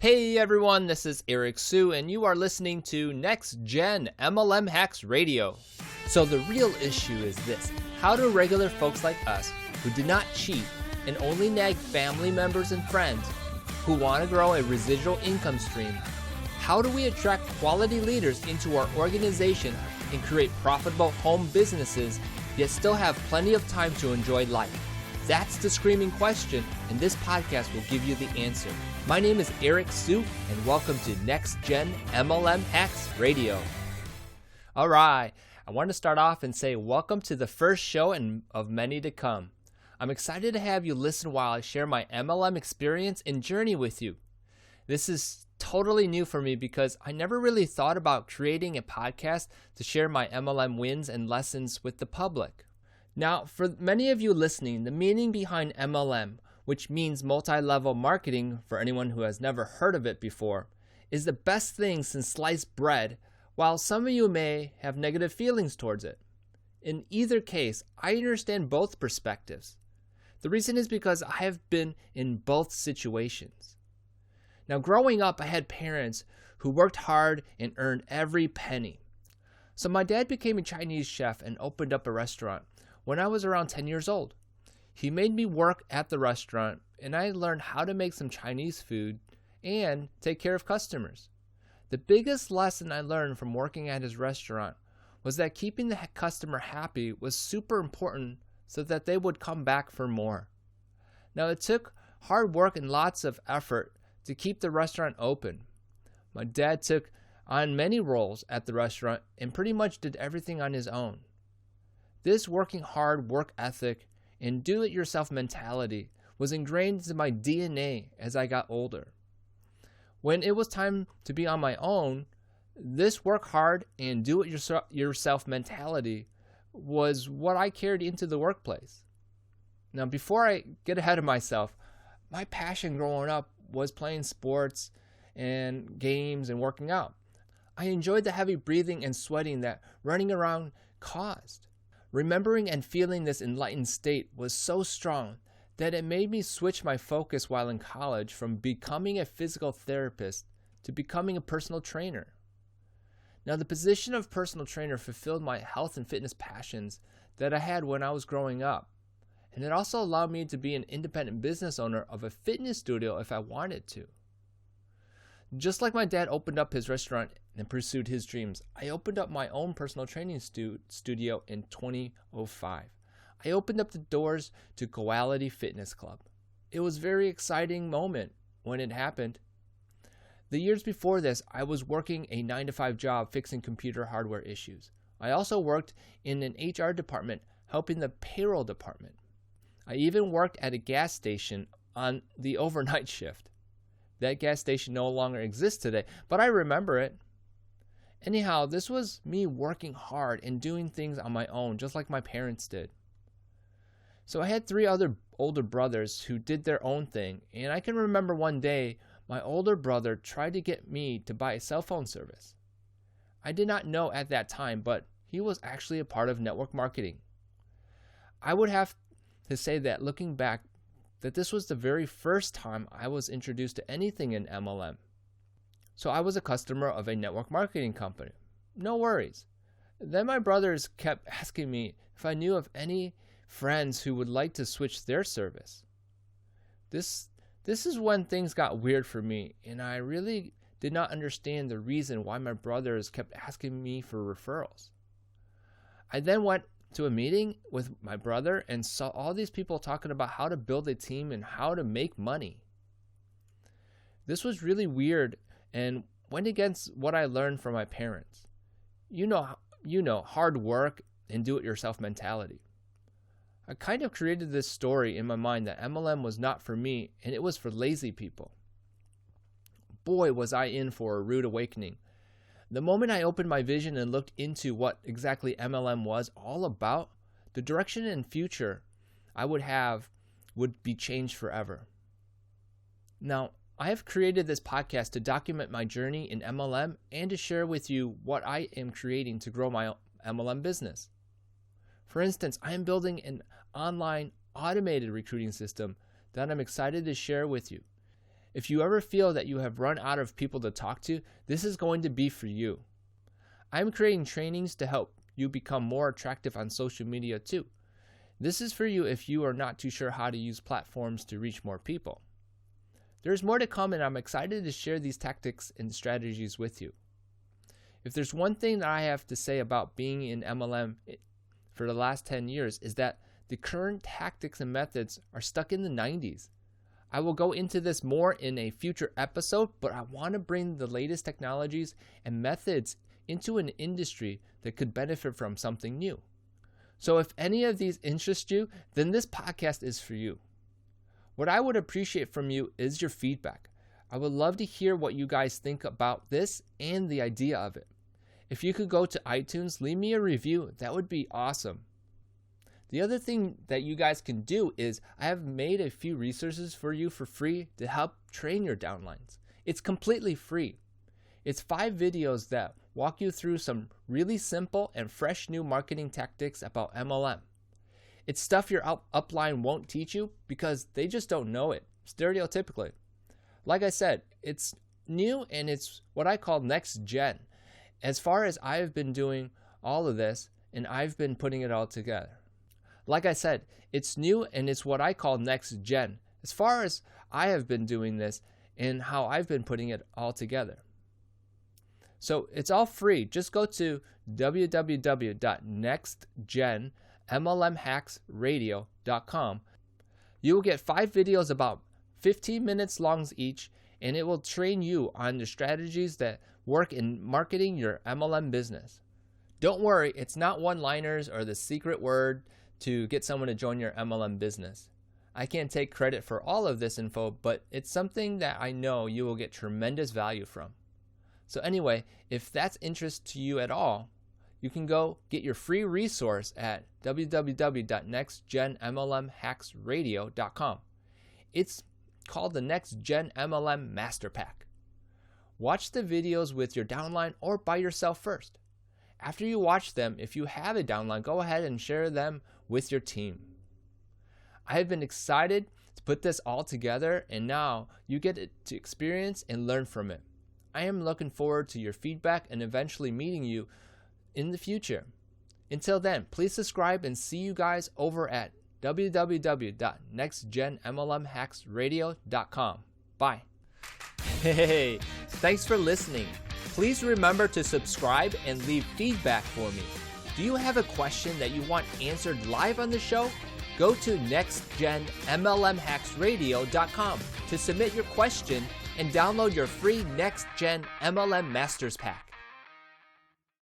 Hey everyone, this is Eric Su, and you are listening to Next Gen MLM Hacks Radio. So the real issue is this: how do regular folks like us, who did not cheat and only nag family members and friends, who want to grow a residual income stream, how do we attract quality leaders into our organization and create profitable home businesses, yet still have plenty of time to enjoy life? That's the screaming question, and this podcast will give you the answer. My name is Eric Su, and welcome to Next Gen MLM Hacks Radio. All right, I want to start off and say welcome to the first show and of many to come. I'm excited to have you listen while I share my MLM experience and journey with you. This is totally new for me because I never really thought about creating a podcast to share my MLM wins and lessons with the public. Now, for many of you listening, the meaning behind MLM, which means multi-level marketing for anyone who has never heard of it before, is the best thing since sliced bread, while some of you may have negative feelings towards it. In either case, I understand both perspectives. The reason is because I have been in both situations. Now, growing up, I had parents who worked hard and earned every penny. So my dad became a Chinese chef and opened up a restaurant when I was around 10 years old. He made me work at the restaurant, and I learned how to make some Chinese food and take care of customers. The biggest lesson I learned from working at his restaurant was that keeping the customer happy was super important so that they would come back for more. Now, it took hard work and lots of effort to keep the restaurant open. My dad took on many roles at the restaurant and pretty much did everything on his own. This working hard work ethic and do-it-yourself mentality was ingrained into my DNA as I got older. When it was time to be on my own, this work hard and do-it-yourself mentality was what I carried into the workplace. Now, before I get ahead of myself, my passion growing up was playing sports and games and working out. I enjoyed the heavy breathing and sweating that running around caused. Remembering and feeling this enlightened state was so strong that it made me switch my focus while in college from becoming a physical therapist to becoming a personal trainer. Now, the position of personal trainer fulfilled my health and fitness passions that I had when I was growing up. And it also allowed me to be an independent business owner of a fitness studio if I wanted to. Just like my dad opened up his restaurant and pursued his dreams, I opened up my own personal training studio in 2005. I opened up the doors to Goality Fitness Club. It was a very exciting moment when it happened. The years before this, I was working a 9-to-5 job fixing computer hardware issues. I also worked in an HR department helping the payroll department. I even worked at a gas station on the overnight shift. That gas station no longer exists today, but I remember it. Anyhow, this was me working hard and doing things on my own, just like my parents did. So I had 3 other older brothers who did their own thing, and I can remember one day my older brother tried to get me to buy a cell phone service. I did not know at that time, but he was actually a part of network marketing. I would have to say that looking back, that this was the very first time I was introduced to anything in MLM. So I was a customer of a network marketing company. No worries. Then my brothers kept asking me if I knew of any friends who would like to switch their service. This is when things got weird for me, and I really did not understand the reason why my brothers kept asking me for referrals. I then went to a meeting with my brother and saw all these people talking about how to build a team and how to make money. This was really weird and went against what I learned from my parents. You know, hard work and do-it-yourself mentality. I kind of created this story in my mind that MLM was not for me and it was for lazy people. Boy, was I in for a rude awakening. The moment I opened my vision and looked into what exactly MLM was all about, the direction and future I would have would be changed forever. Now, I have created this podcast to document my journey in MLM and to share with you what I am creating to grow my MLM business. For instance, I am building an online automated recruiting system that I'm excited to share with you. If you ever feel that you have run out of people to talk to, this is going to be for you. I'm creating trainings to help you become more attractive on social media too. This is for you if you are not too sure how to use platforms to reach more people. There's more to come, and I'm excited to share these tactics and strategies with you. If there's one thing that I have to say about being in MLM for the last 10 years is that the current tactics and methods are stuck in the 90s. I will go into this more in a future episode, but I want to bring the latest technologies and methods into an industry that could benefit from something new. So if any of these interest you, then this podcast is for you. What I would appreciate from you is your feedback. I would love to hear what you guys think about this and the idea of it. If you could go to iTunes, leave me a review, that would be awesome. The other thing that you guys can do is I have made a few resources for you for free to help train your downlines. It's completely free. It's 5 videos that walk you through some really simple and fresh new marketing tactics about MLM. It's stuff your upline won't teach you because they just don't know it, stereotypically. Like I said, it's new and it's what I call next gen. As far as I have been doing all of this and I've been putting it all together. Like I said, it's new and it's what I call next gen. As far as I have been doing this and how I've been putting it all together. So it's all free. Just go to www.nextgenmlmhacksradio.com. You will get 5 videos about 15 minutes long each, and it will train you on the strategies that work in marketing your MLM business. Don't worry, it's not one-liners or the secret word to get someone to join your MLM business. I can't take credit for all of this info, but it's something that I know you will get tremendous value from. So anyway, if that's interest to you at all, you can go get your free resource at www.nextgenmlmhacksradio.com. It's called the Next Gen MLM Master Pack. Watch the videos with your downline or by yourself first. After you watch them, if you have a downline, go ahead and share them with your team. I have been excited to put this all together, and now you get to experience and learn from it. I am looking forward to your feedback and eventually meeting you in the future. Until then, please subscribe and see you guys over at www.nextgenmlmhacksradio.com. Bye. Hey, thanks for listening. Please remember to subscribe and leave feedback for me. Do you have a question that you want answered live on the show? Go to nextgenmlmhacksradio.com to submit your question and download your free Next Gen MLM Masters Pack.